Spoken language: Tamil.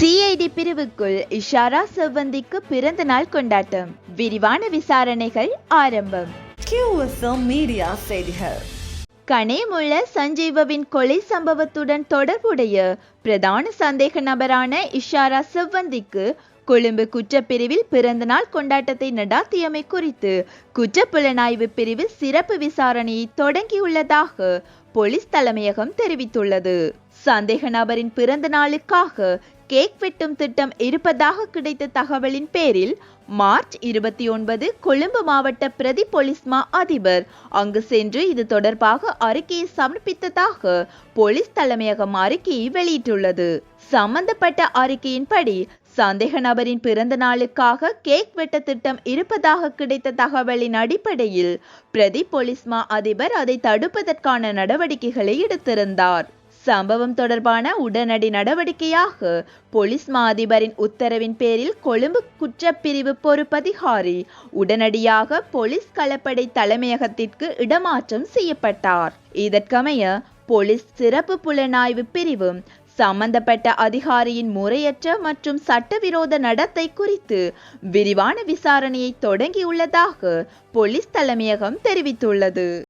சிஐடி பிரிவுக்குள் இஷாரா செவ்வந்திக்கு பிறந்த நாள் கொண்டாட்டம். விரிவான விசாரணைகள் ஆரம்பம். QSM மீடியா செய்திகள். கனேமுள்ள சஞ்சீவவின் கொலை சம்பவத்துடன் தொடர்புடைய பிரதான சந்தேக நபரான இஷாரா செவ்வந்திக்கு கொழும்பு குற்றப்பிரிவில் பிறந்த நாள் கொண்டாட்டத்தை நடாத்தியமை குறித்து குற்றப்புலனாய்வு பிரிவு சிறப்பு விசாரணையை தொடங்கியுள்ளதாக போலீஸ் தலைமையகம் தெரிவித்துள்ளது. சந்தேக நபரின் பிறந்த நாளுக்காக கேக் வெட்டும் திட்டம் இருப்பதாக கிடைத்த தகவலின் பேரில் மார்ச் 29 கொழும்பு மாவட்ட பிரதி போலீஸ் மா அதிபர் அங்கு சென்று இது தொடர்பாக அறிக்கையை சமர்ப்பித்ததாக போலீஸ் தலைமையகம் அறிக்கையை வெளியிட்டுள்ளது. சம்பந்தப்பட்ட அறிக்கையின்படி சந்தேக நபரின் பிறந்த நாளுக்காக கேக் வெட்ட திட்டம் இருப்பதாக கிடைத்த தகவலின் அடிப்படையில் பிரதி போலீஸ் மா அதிபர் அதை தடுப்பதற்கான நடவடிக்கைகளை எடுத்திருந்தார். சம்பவம் தொடர்பான உடனடி நடவடிக்கையாக போலீஸ் மா அதிபரின் உத்தரவின் பேரில் கொழும்பு குற்றப்பிரிவு பொறுப்பதிகாரி உடனடியாக போலீஸ் களப்படை தலைமையகத்திற்கு இடமாற்றம் செய்யப்பட்டார். இதற்கமைய போலீஸ் சிறப்பு புலனாய்வு பிரிவும் சம்பந்தப்பட்ட அதிகாரியின் முறையற்ற மற்றும் சட்டவிரோத நடத்தை குறித்து விரிவான விசாரணையை தொடங்கியுள்ளதாக போலீஸ் தலைமையகம் தெரிவித்துள்ளது.